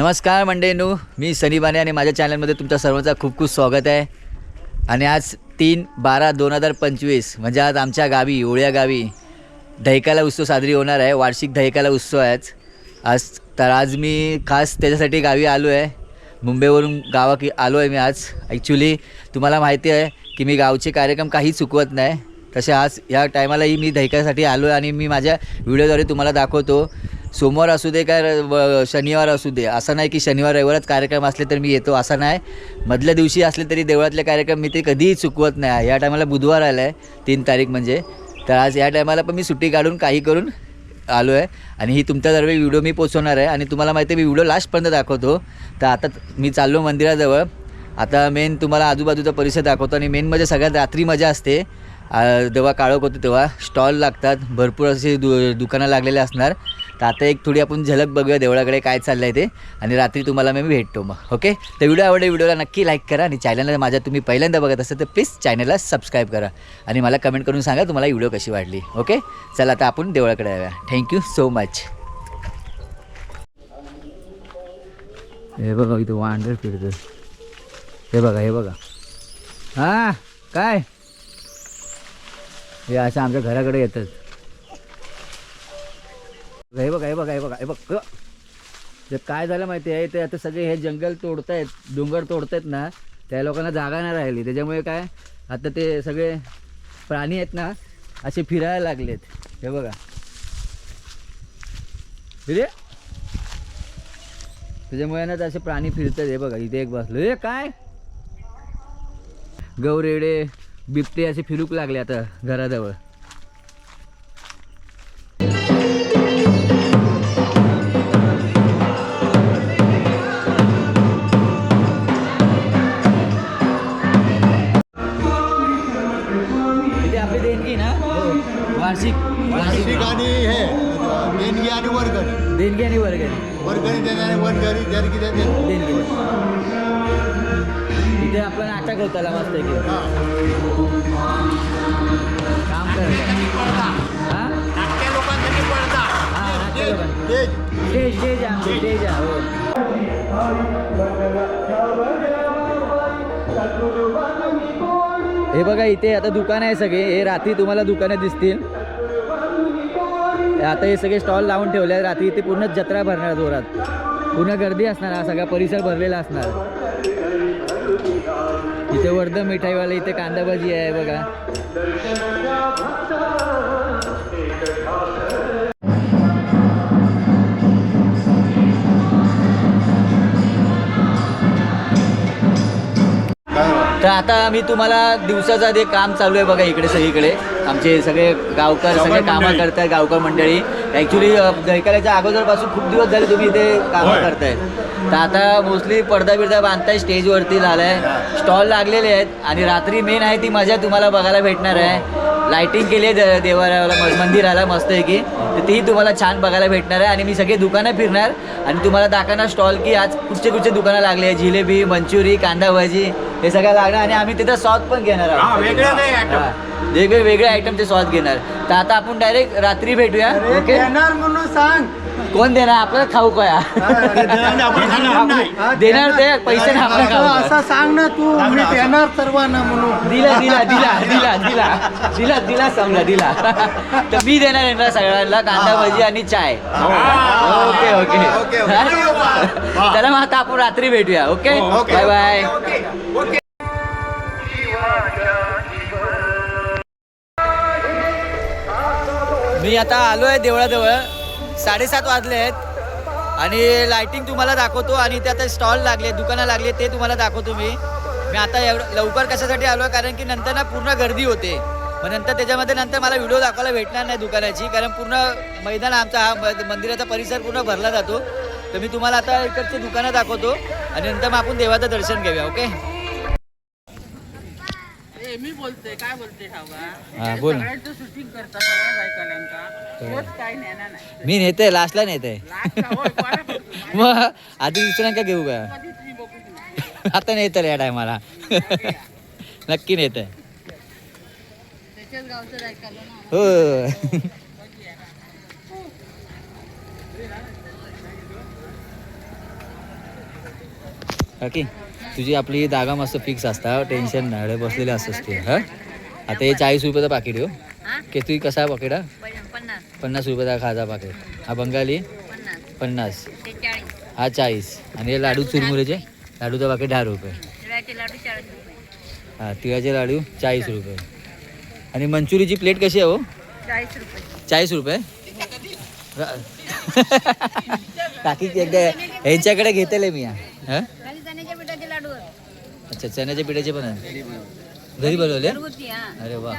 नमस्कार मंडळींनो, मी सनी बाने आणि माझ्या चॅनलमध्ये तुमच्या सर्वांचं खूप खूप स्वागत आहे. आणि आज 3/12/2025 म्हणजे आज आमच्या गावी ओळ्या गावी दहिकाला उत्सव साजरी होणार आहे. वार्षिक दहिकाला उत्सव आहे आज मी खास त्याच्यासाठी गावी आलो आहे. मुंबईवरून गावात आलो आहे मी आज. ॲक्च्युली तुम्हाला माहिती आहे की मी गावचे कार्यक्रम काही चुकवत नाही. तसे आज या टायमालाही मी दहिकासाठी आलो आहे आणि मी माझ्या व्हिडिओद्वारे तुम्हाला दाखवतो. सोमवार असू दे काय शनिवार असू दे, असं नाही की शनिवार रविवारच कार्यक्रम असले तर मी येतो, असं नाही. मधल्या दिवशी असले तरी देवळातले कार्यक्रम मी ते कधीही चुकवत नाही. या टायमाला बुधवार आला आहे 3 तारीख म्हणजे, तर आज या टायमाला पण मी सुट्टी काढून काही करून आलो आहे आणि ही तुमच्या दरवेळी व्हिडिओ मी पोचवणार आहे. आणि तुम्हाला माहिती आहे मी व्हिडिओ लास्टपर्यंत दाखवतो. तर आता मी चाललो मंदिराजवळ. आता मेन तुम्हाला आजूबाजूचा परिसर दाखवतो आणि मेन म्हणजे सगळ्यात रात्री मजा असते. जेव्हा काळोख होतो तेव्हा स्टॉल लागतात, भरपूर असे दुकानं लागलेले असणार. तर आता एक थोडी आपण झलक बघूया देवळाकडे काय चाललं आहे ते, आणि रात्री तुम्हाला मी भेटतो मग. ओके, तर व्हिडिओला नक्की लाईक करा आणि चॅनलला माझ्या तुम्ही पहिल्यांदा बघत असाल तर प्लीज चॅनलला सबस्क्राईब करा आणि मला कमेंट करून सांगा तुम्हाला व्हिडिओ कशी वाटली. ओके, चला आता आपण देवळाकडे जाऊया. Thank you so much. हे बघा इथं वांडर फिरतं. हे बघा हां काय हे असं आमच्या घराकडे येतात. हे बघ ते काय झालं माहिती आहे, ते आता सगळे हे जंगल तोडतायत, डोंगर तोडतायत ना, त्या लोकांना जागा नाही राहिली. त्याच्यामुळे काय आता ते सगळे प्राणी आहेत ना असे फिरायला लागलेत. हे बघा फिरे, त्याच्यामुळे ना असे प्राणी फिरतात. हे बघा इथे एक बसलो. हे काय गौरेडे बिबटे असे फिरूक लागले आता घराजवळ. इथे आपली देणगी ना वार्षिक आणि हे देणगी आणि वर्गणी. देणगी आणि वर्गणी देणारे वर्गणी देणगी देणगी. इथे आपण नाटक होताला मस्त की काम करायचं. स्टेज हो. हे बघा इथे आता दुकान आहे सगळे. हे रात्री तुम्हाला दुकानं दिसतील. आता हे सगळे स्टॉल लावून ठेवले आहेत. रात्री इथे पूर्ण जत्रा भरणार, जोरात पूर्ण गर्दी असणार. हा सगळा परिसर भरलेला असणार. इथे वर्ध मिठाईवाले, इथे कांदा भाजी आहे बघा. तर आता मी तुम्हाला दिवसाचा जे काम चालू आहे बघा इकडे सगळीकडे आमचे सगळे गावकर सगळे कामं करतायत. गावकर मंडळी ॲक्च्युली दहिकाल्याच्या अगोदरपासून खूप दिवस झाले तुम्ही इथे कामं करतायत. तर आता मोस्टली पडदा बिडदा बांधताय, स्टेजवरती झालाय, स्टॉल लागलेले आहेत आणि रात्री मेन आहे ती मजा तुम्हाला बघायला भेटणार आहे. लाईटिंग केली आहे देवाला मंदिराला मस्त आहे की, तर तीही तुम्हाला छान बघायला भेटणार आहे. आणि मी सगळे दुकानं फिरणार आणि तुम्हाला दाखवणार स्टॉल की आज कुठचे दुकानं लागले आहे. जिलेबी, मंचुरी, कांदा भाजी हे सगळं लागणार. आणि आम्ही तिथं सॉस पण घेणार आहोत, वेगवेगळे आयटमचे सॉस घेणार. तर आता आपण डायरेक्ट रात्री भेटूया. ओके, म्हणून सांग कोण देणार आपल्याला खाऊ काय देणार ते पैसे ना आपल्याला खाऊ असं सांग ना तू. मी देणार सर्वांना म्हणून. दिला समजा दिला. तर मी देणार आहे सगळ्यांना कांदा भजी आणि चाय. ओके चला मग आता आपण रात्री भेटूया. Okay, bye bye. मी आता आलो आहे देवळाजवळ. 7:30 वाजले आहेत आणि लाईटिंग तुम्हाला दाखवतो आणि ते आता स्टॉल लागले, दुकानं लागले, ते तुम्हाला दाखवतो. मी आता एवढं लवकर कशासाठी आलो आहे कारण की नंतर ना पूर्ण गर्दी होते. मग नंतर नंतर मला व्हिडिओ दाखवायला भेटणार नाही दुकानाची, कारण पूर्ण मैदान आमचा हा मंदिराचा परिसर पूर्ण भरला जातो. तर मी तुम्हाला आता इकडचे दुकानं दाखवतो आणि नंतर मग आपण देवाचं दर्शन घेऊया. ओके, मी बोलते काय बोलते हां बोल. शूटिंग करता सगळ्या गायकांचा काय नेणार नाही. मी नेते लास्टला नेते मग आधी दुसऱ्यांका घेऊ का आता नेतं या टायमाला नक्की नेतं हो. काकी तुझी आपली जागा मस्त फिक्स असता, टेन्शन नाही बसलेले असतोस तू. हां आता हे 40 रुपयाचा पाकिट हो. किती कसा आहे पाकिट हा? 50 रुपयाचा खाजा पाकिट. हा बंगाली 50, हा 40 आणि हे लाडू चुरमुरेचे लाडूचा पाकिट 10 रुपये. हां तिळाचे लाडू 40 रुपये. आणि मंचुरीची प्लेट कशी आहे हो? 40 रुपये. काकी एकदा ह्यांच्याकडे घेतले मी. हां अच्छा चण्याच्या पिठाचे पण आहे. घरी बनवले? अरे वा.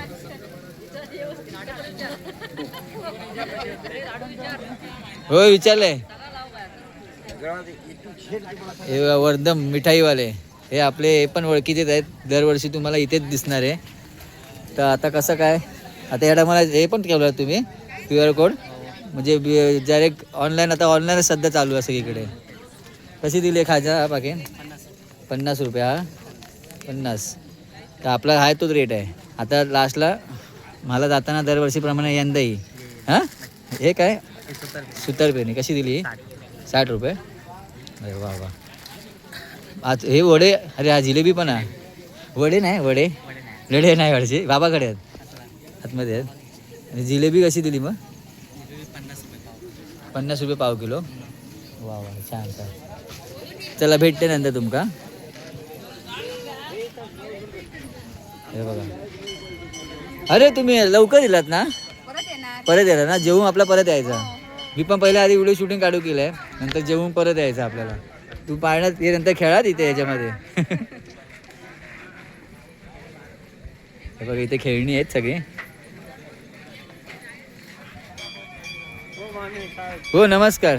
हो विचारले. हे वर्धम मिठाईवाले हे आपले हे पण ओळखीचेच आहेत. दरवर्षी तुम्हाला इथेच दिसणार आहे. तर आता कसं काय आता याला मला हे पण ठेवलं तुम्ही QR कोड म्हणजे डायरेक्ट ऑनलाईन. आता ऑनलाईनच सध्या चालू आहे सगळीकडे. कशी दिली खाजा हा पाकिट? 50 रुपये. हा 50. तर आपला आहे तोच रेट आहे. आता लास्टला मला जाताना दरवर्षीप्रमाणे यंदाही हां हे काय सुतारपेनी कशी दिली? 60 रुपये. अरे वा वा. आज हे वडे. अरे हा जिलेबी पण आहे. वडे नाही वडे लढे नाही वाढचे बाबाकडे आहेत आतमध्ये आहेत. आणि जिलेबी कशी दिली मग? 50 रुपये पाव किलो. वा वा छान छान. चला भेटते नंतर तुमका. हे बघा. अरे तुम्ही लवकर दिलात ना? परत येणार ना? जेवून आपला परत यायचा. मी पण पहिल्या आधी व्हिडिओ शूटिंग काढू केलंय नंतर जेवून परत यायचं आपल्याला. तू पाळण्यात ये नंतर खेळा इथे याच्यामध्ये. हे बघा इथे खेळणी आहेत सगळी. हो नमस्कार.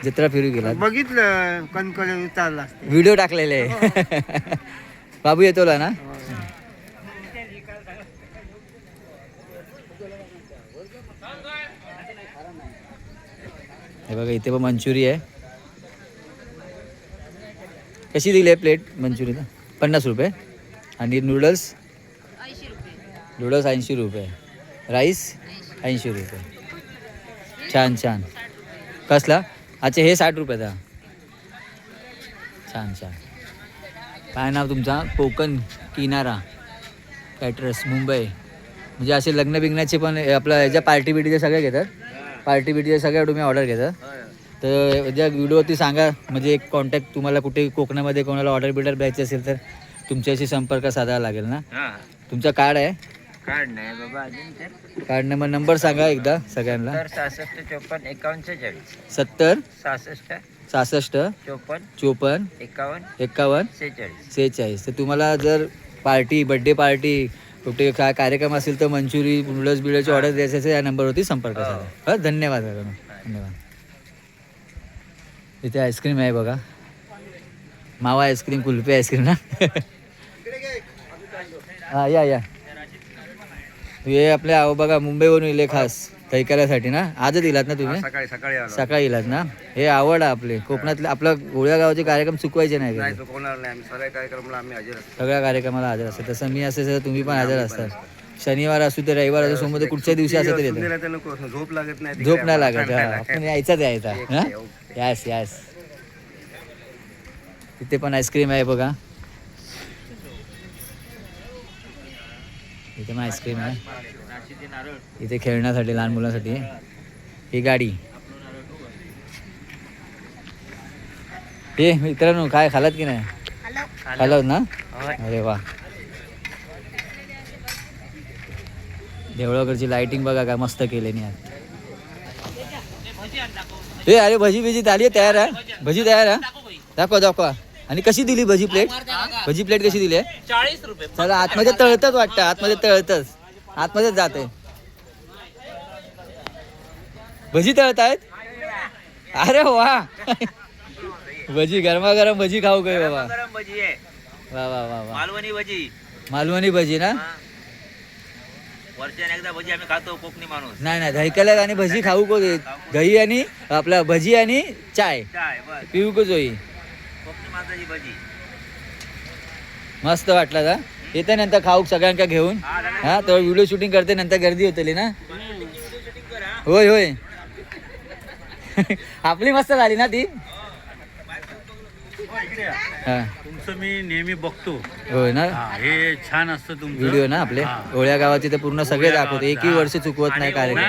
जत्रा फिरू गेला बघितलं कणकण चालला व्हिडिओ टाकलेले. बाबू येतो ना? हे बघा इथे पण मंचुरी आहे. कशी दिली आहे प्लेट मंचुरीला? 50 रुपये. आणि नूडल्स 80 रुपये. राईस 80 रुपये. छान छान. कसला? अच्छा हे 60 रुपयाचा. छान छान. काय नाव तुमचा? कोकण किनारा कॅटरर्स मुंबई. म्हणजे असे लग्न बिग्नाचे पण आपलं ह्याच्या पार्टी बिटीचे सगळे घेतात. पार्टी बिटीचे सगळ्या तुम्ही ऑर्डर घेतात. तर ज्या व्हिडिओवरती सांगा म्हणजे एक कॉन्टॅक्ट तुम्हाला कुठे कोकणामध्ये कोणाला ऑर्डर बिर्डर द्यायची असेल तर तुमच्याशी संपर्क साधावा लागेल ना? तुमचा कार्ड आहे? कार्ड नाही बाबा अजून. कार्ड नंबर सांगा एकदा सगळ्यांना. 66 54 51 46. 70 66 66 54 54 51 51 46. तर तुम्हाला जर पार्टी बड्डे पार्टी कुठे काय कार्यक्रम असेल तर मंचुरी नूडल्स बिडल्सची ऑर्डर द्यायची असेल या नंबरवरती संपर्क साधा. धन्यवाद धन्यवाद. इथे आईस्क्रीम आहे बघा. मावा आईस्क्रीम कुल्फी आईस्क्रीम ना. हां या हे आपल्या बघा मुंबईवरून इले खास कैकाऱ्यासाठी ना. आजच दिलात ना तुम्ही? सकाळी इलात ना. हे आवड आहे आपले कोकणातले. आपला गोळ्या गावाचे कार्यक्रम चुकवायचे नाही. सगळ्या कार्यक्रमाला हजर असतात. तसं मी असेल तुम्ही पण हजर असतात. शनिवार असू ते रविवार असू सोमवार कुठच्या दिवशी असं तरी येतं. झोप लागत नाही. झोप नाही लागत. आपण यायचा हां यास. इथे पण आईस्क्रीम आहे बघा. इथे पण आईस्क्रीम आहे. इथे खेळण्यासाठी लहान मुलांसाठी ही गाडी. हे मित्रांनो काय खालात की नाही? खालात ना? अरे वा. देवळाकडची लाइटिंग बघा काय मस्त केली नाही. हे अरे भजी बिजी आली आहे तयार आहे. भजी तयार आहे. दाखवा. आणि कशी दिली भजी प्लेट? भजी प्लेट कशी दिली आहे? 40 रुपये. चला आतमध्ये तळतच वाटतं. आतमध्ये जाते. भजी तळतायत. अरे वा. भजी गरमागरम भजी खाऊ काय बाबा. गरम भजी आहे. वा. मालवणी भजी ना. वर्षाने एकदा भजी आम्ही खातो कोकणी माणूस. नाही दहीकल्यात आणि भजी खाऊ को दही आणि आपला भजी आणि चाय बस पिऊ को जोई. कोकणी माणसाची भजी मस्त वाटला का? येते नंतर खाऊ सगळ्यांका घेऊन. हा तर व्हिडिओ शूटिंग करते नंतर गर्दी होतली ना. होय आपली मस्त झाली ना ती. हां तुमचं मी नेहमी बघतो. होय ना हे छान असतं तुमचं व्हिडिओ ना आपले ओळ्या गावाचे ते पूर्ण सगळे दाखवतो एकही वर्ष चुकवत नाही कार्यक्रम.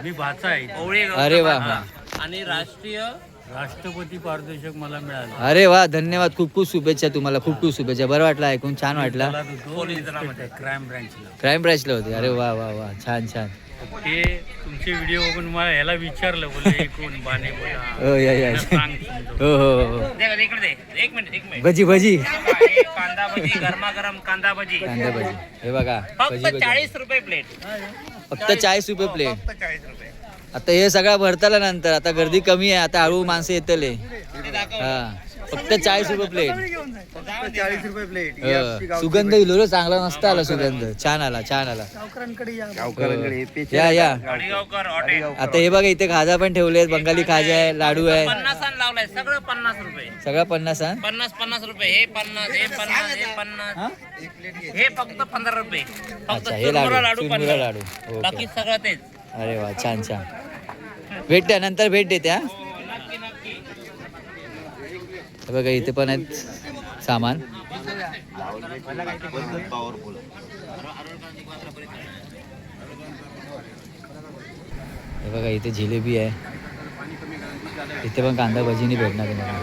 मी भाचा आहे. अरे वा आणि राष्ट्रीय राष्ट्रपती पारितोषिक मला मिळालं. अरे वा धन्यवाद खूप खूप शुभेच्छा तुम्हाला खूप खूप शुभेच्छा. बरं वाटलं ऐकून छान वाटला. क्राईम ब्रँचला क्राईम ब्रँचला होते. अरे वा वा वा छान छान. ते तुमचे व्हिडिओ बघून मला ह्याला विचारलं बोलले हे कोण बाने बोला हो या या सांग समजून. हो हो हो इकडे दे. एक मिनिट भजी भजी हे कांदा भजी गरमागरम कांदा भजी कांदा भजी हे बघा भजी फक्त भजी 40 रुपये प्लेट. फक्त 40 रुपये प्लेट. फक्त 40 रुपये. आता हे सगळं भरताला नंतर आता गर्दी कमी आहे आता हळू माणसं येतले. हा फक्त 40 रुपये प्लेट. 40 रुपये प्लेट. सुगंध इलो रे चांगला मस्त आला सुगंध छान आला छान आला. या या गाडीगावकर हॉटेल आता हे बघा इथे खाजा पण ठेवले बंगाली खाजा आहे लाडू आहे 50 लावलाय सगळं 50 रुपये. सगळा 50 हा 50 रुपये. हे 50 हे 50 हे 50 हा? हे फक्त 15 रुपये. फक्त अच्छा हे लाडू चुरमुरा लाडू चुरमुरा 15. लाडू बाकी ओके. सगळं तेच. अरे वा छान छान भेट द्या नंतर भेट देते हा. हे बघा इथे पण आहेत सामान. हे बघा इथे जिलेबी आहे. इथे पण कांदा भजीनी भेटणार तुम्हाला.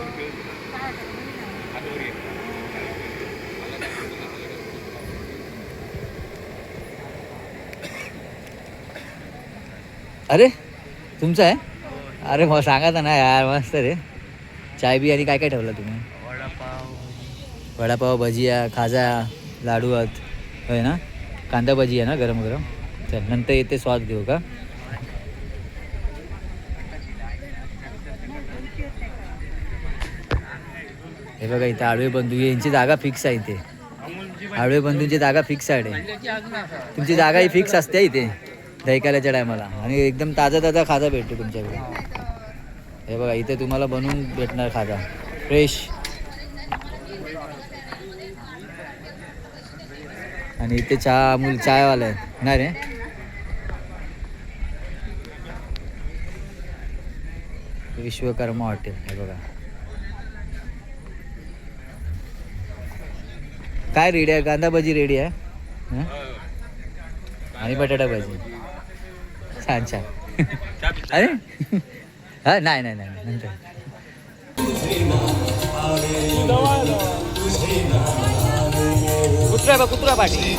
अरे तुमचं आहे अरे मग सांगा ना यार मस्त रे. चाय बी आणि काय काय ठेवलं तुम्ही. वडापाव भजिया खाजा लाडू आहेत होय ना. कांदा भजी आहे ना गरम गरम. चल नंतर येते स्वाद घेऊ का. हे बघा इथे आडवे बंधू यांची जागा फिक्स आहे इथे. आडवे बंधूंची जागा फिक्स आहे. तुमची जागा ही फिक्स असते इथे दहीकाल्याच्या टायमाला आणि एकदम ताजा ताजा खाजा भेटतो तुमच्याकडे. हे बघा इथे तुम्हाला बनवून भेटणार खाजा फ्रेश. आणि इथे चहा अमूल चायवाला आहे ना रे. विश्वकर्मा हॉटेल हे बघा. काय रेडी आहे कांदा भजी रेडी आहे हं? आणि बटाटा भजी छान छान. अरे हा नाही नाही नाही नंतर. कुत्रा पाठी.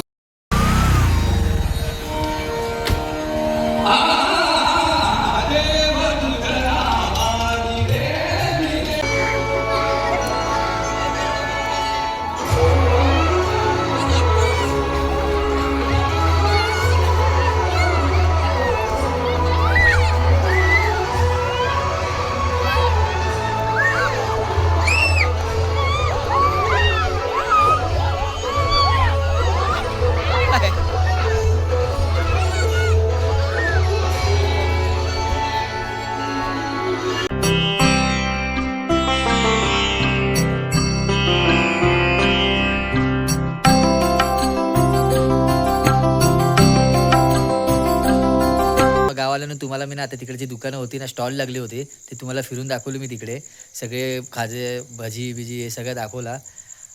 गावाला तुम्हाला मी ना आता तिकडे जी दुकानं होती ना स्टॉल लागले होते ते तुम्हाला फिरून दाखवले मी तिकडे सगळे खाजे भजी बिजी हे सगळं दाखवला.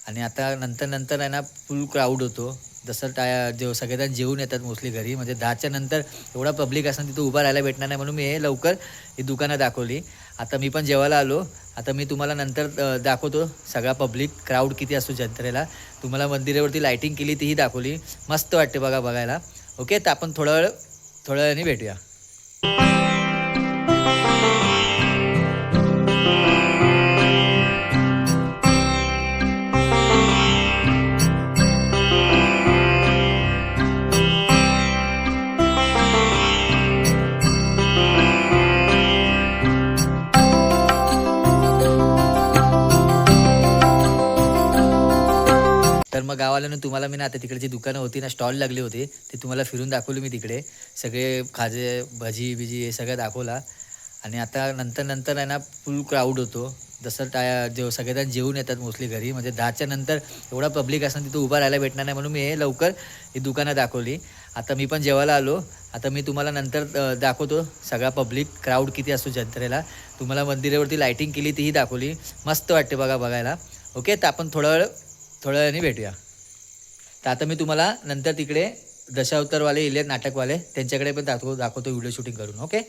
आणि आता नंतर आहे ना फुल क्राऊड होतो. जसं सगळेजण जेवून येतात मोस्टली घरी म्हणजे 10च्या नंतर एवढा पब्लिक असणं तिथं उभा राहायला भेटणार नाही म्हणून मी हे लवकर ही दुकानं दाखवली. आता मी पण जेवायला आलो. आता मी तुम्हाला नंतर दाखवतो सगळा पब्लिक क्राऊड किती असतो जत्रेला. तुम्हाला मंदिरावरती लाईटिंग केली तीही दाखवली मस्त वाटते बघायला. ओके तर आपण थोड्या वेळाने भेटूया. तर मग गावाला तुम्हाला मी ना आता तिकडे जी दुकानं होती ना स्टॉल लागले होते ते तुम्हाला फिरून दाखवले मी तिकडे सगळे खाजे भजी बिजी हे सगळं दाखवला. आणि आता नंतर आहे ना फुल क्राऊड होतो. जसं सगळेजण जेवून येतात मोस्टली घरी म्हणजे 10च्या नंतर एवढा पब्लिक असणं तिथं उभा राहायला भेटणार नाही म्हणून मी हे लवकर ही दुकानं दाखवली. आता मी पण जेवायला आलो. आता मी तुम्हाला नंतर दाखवतो सगळा पब्लिक क्राऊड किती असतो जत्रेला. तुम्हाला मंदिरावरती लाईटिंग केली तीही दाखवली, मस्त वाटते बघायला. ओके, तर आपण थोड्या वेळाने भेटूया. तर आता मी तुम्हाला नंतर तिकडे दशावतारवाले इले नाटकवाले त्यांच्याकडे पण दाखवतो व्हिडिओ शूटिंग करून. ओके.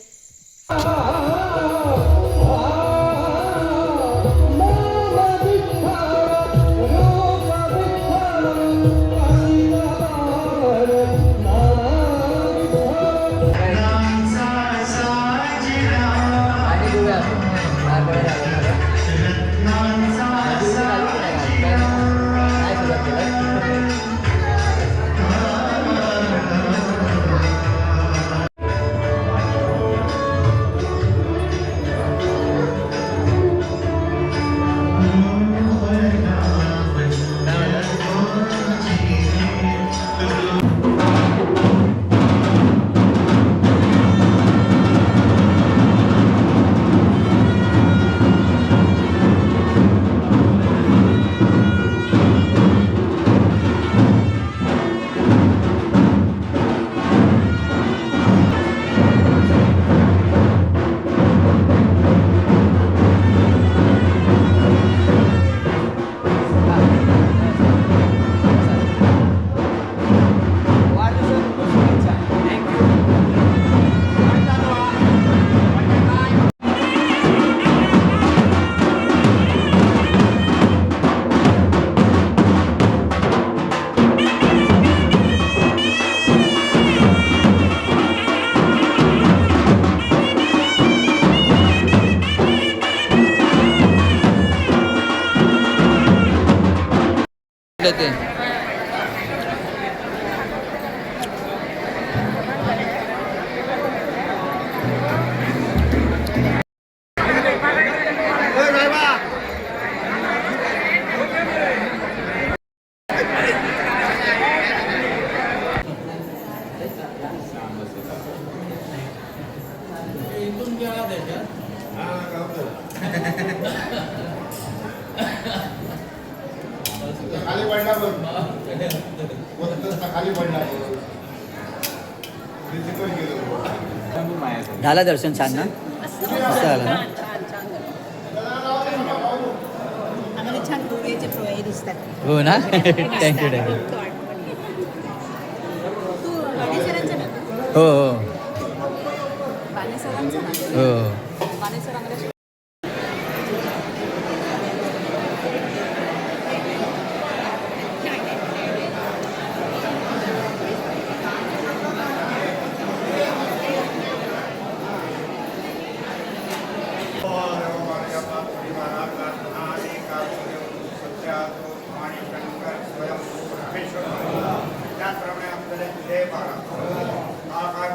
ते खाली पडला खाली पडला झालं दर्शन छान ना, मस्त झालं ना. आम्हाला छान डोळ्याचे डोळे दिसतात. हो ना. थँक्यू तू बाणेसरांचा ना? हो हो बाणेसरांचा ना? हो. बाणेसर आम्हाला त्याचप्रमाणे आपल्याला तुझे आकार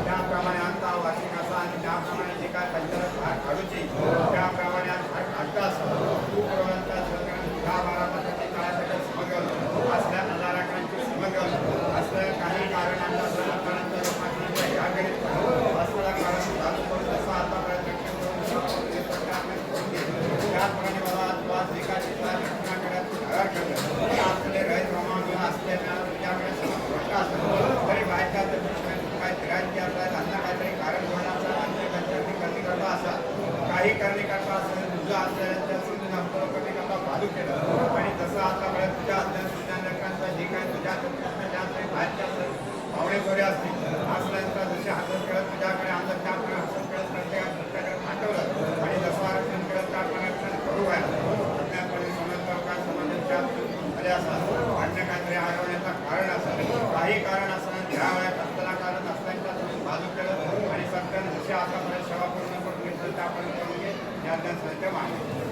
त्याप्रमाणे अंता वार्षिक असा आणि त्याप्रमाणे जे काय पंचायत भाग काढूचे त्याप्रमाणे आज तू प्रवंता दहा बारा पद्धती काळासाठी समगल असल्या नजाराकांची समगल असल्या काही कारणांना सर्वकारांच्या लोकांची जागृत असलेला कारण चालू करून जसा आता प्रयत्न त्याप्रमाणे मला तुला जे काय चित्रा घटनाकडे तयार करत आपले रहित प्रमाण असलेल्या तुझ्याकडे समोर असतं तरी बायका काय फिरायची असतात अन्न काहीतरी कारण होण्याचा अन्य कंचांनी कमी करता असा काही करणे करता असेल तुझ्या अध्ययनाच्या सिद्धीनं आपलं कमी करता चालू केलं आणि तसं आता वेळेस तुझ्या अध्ययन तुझ्या लेकरांचा जे काही तुझ्या त्याचे बाहेरच्या पावणे गोरे असतील असल्यानंतर जसे हसत खेळत तुझ्याकडे आणलं त्याप्रमाणे हसत खेळत प्रत्येकाकडे पाठवलं आणि जसं आरक्षण खेळत त्याप्रमाणे करू आहे त्याप्रमाणे समजता संबंधित झाले असतात अन्य काहीतरी आढळण्याचं कारण असतं काही कारण असताना ह्या असताना कारण असल्याच्या बाजू केलं आणि सरकारने जसे आतापर्यंत सेवा पूर्ण करून घेतलं त्यापर्यंत या अध्ययन संस्था मागणी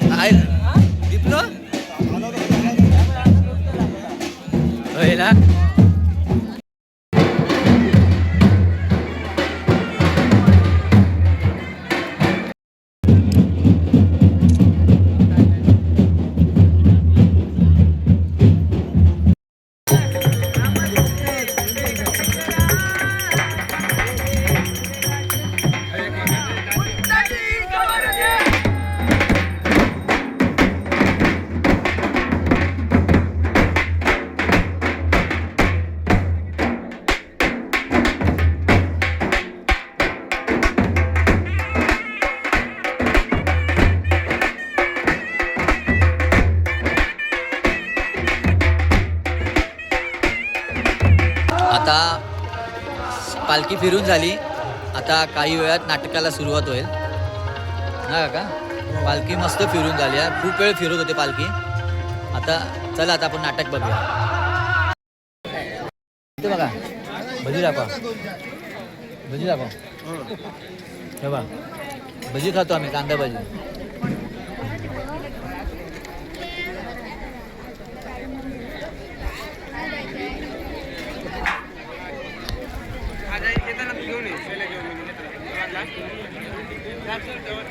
काय दीपलो होय ना. आता पालखी फिरून झाली. आता काही वेळात नाटकाला सुरुवात होईल ना काका. पालखी मस्त फिरून झाली आहे. खूप वेळ फिरत होते पालखी. आता चला आता आपण नाटक बघूया. इथे बघा भजी दाखवा. भजी दाखवा. हे बघा भजी खातो आम्ही. कांदा भजी.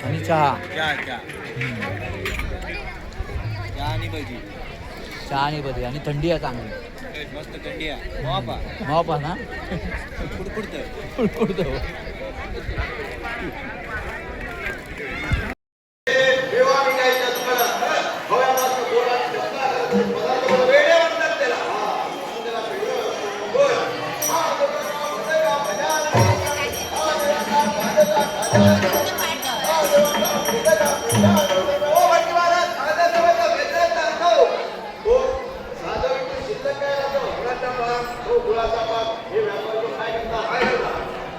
आणि चहा. चहा आणि भजी आणि थंडी आहे चांगली. मस्त थंडी आहे. मावा ना कुडकुडतं.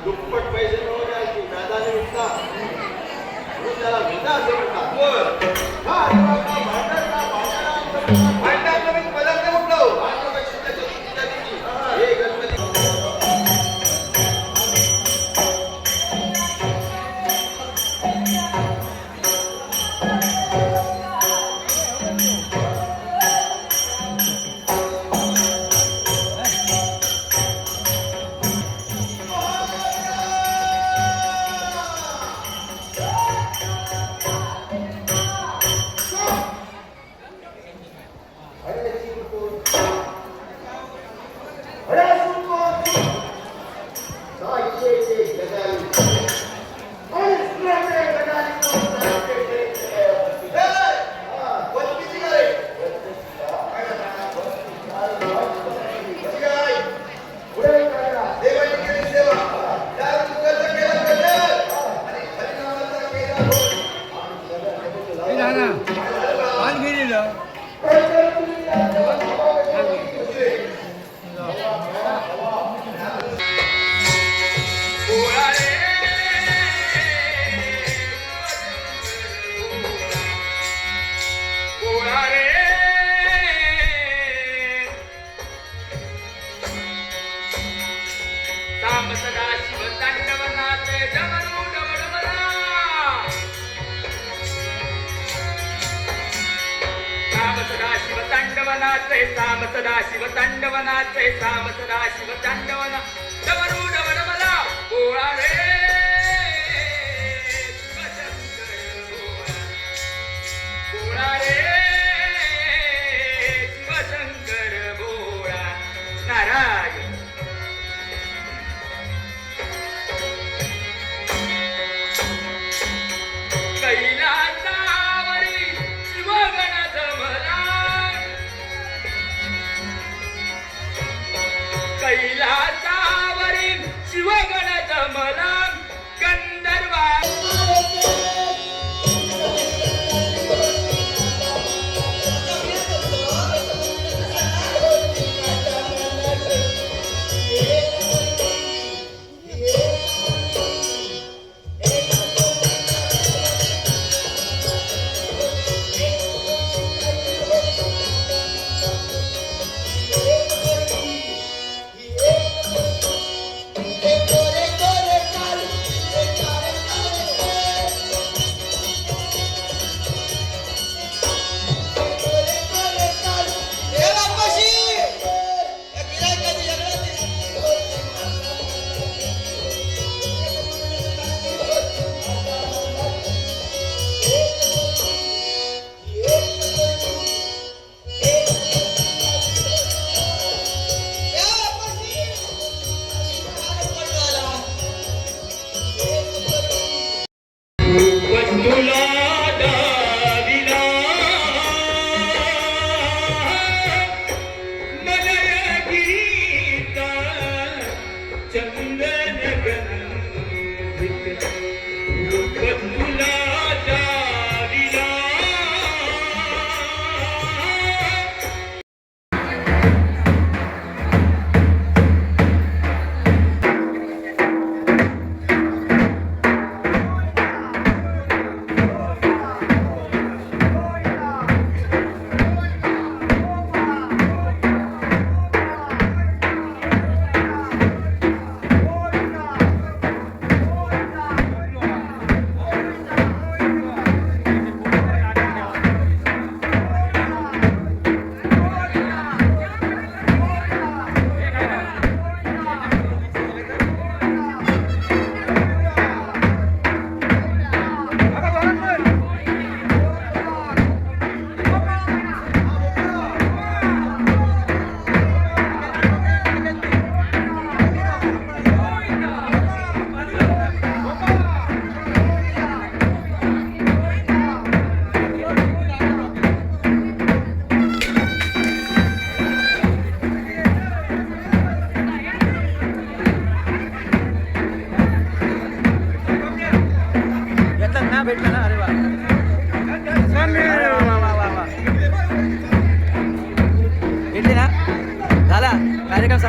दुप्पट पैसे मिळवण्याची मैदानी विकता त्याला विधा असं म्हणतात. भांडणात पदार्थ म्हटलं हे गणपती. साम सदा शिव तांडवनाचे साम सदा शिव तांडवना डमरू डमडमला गोळा रे गोळा रे शिवशंकर गोळा नारायण कैलासावरी शिवगण जमला कैलासावरील शिवगण जमला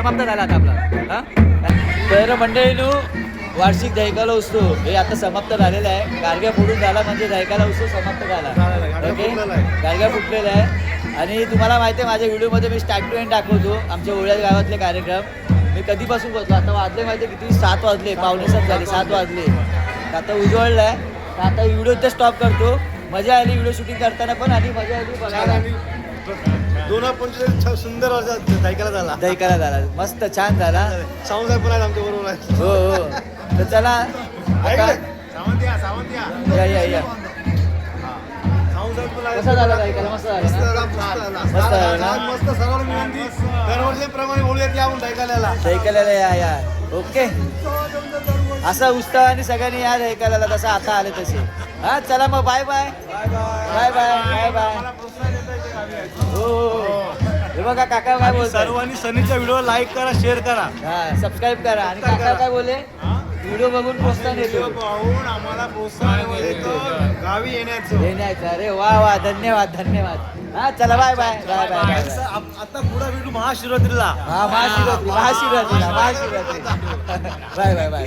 समाप्त झाला आता आपला हा. तर मंडळीनो वार्षिक दहिकाला उत्सव हे आता समाप्त झालेला आहे. गाडग्या फोडून झाला म्हणजे दहिकाला उत्सव समाप्त झाला. ओके गाडग्या फुटलेला आहे. आणि तुम्हाला माहिती आहे माझ्या व्हिडिओमध्ये मी स्टार्ट टू एंड दाखवतो आमच्या ओळ्या गावातले कार्यक्रम. मी कधीपासून बसलो आता वाजले माहिती आहे किती 7 वाजले 6:45 झाले 7 वाजले. आता उजवळलं आहे. तर आता व्हिडिओ ते स्टॉप करतो. मजा आली व्हिडिओ शूटिंग करताना पण आणि मजा आली बघायला. 2025 सुंदर वर्ष दहिकाला झाला. दहिकाला झाला मस्त छान झाला. सावंतसाहेब पण आहेत आमच्या बरोबर आहे. हो हो तर चला आता या सावंतसाहेब पण आहेत. कसा झाला दहिकाला मस्त झाला ना मस्त झाला ना मस्त सर्वांना विनंती दरवर्षीप्रमाणे बोलूयात या आपण दहिकाल्याला. दहिकाल्याला या ओके. असा उत्साहाने सगळ्यांनी या दहिकाल्याला तसं आता आले तसे. हा चला मग bye bye bye bye bye bye. हो हे बघा काका काय बोलतात. सर्वांनी सनीच्या व्हिडिओ लाईक करा शेअर करा. हा सबस्क्राईब करा. आणि काका काय बोले व्हिडिओ बघून प्रोत्साहन येतो पाहून आम्हाला प्रोत्साहन येतं गावी येण्याचं. येण्याचं. अरे वा वा धन्यवाद धन्यवाद. हा चला bye bye bye bye bye. आता पुढा व्हिडिओ महाशिवरात्रीला. हा महाशिवरात्री महाशिवरात्रीला महाशिवरात्री. Bye bye bye.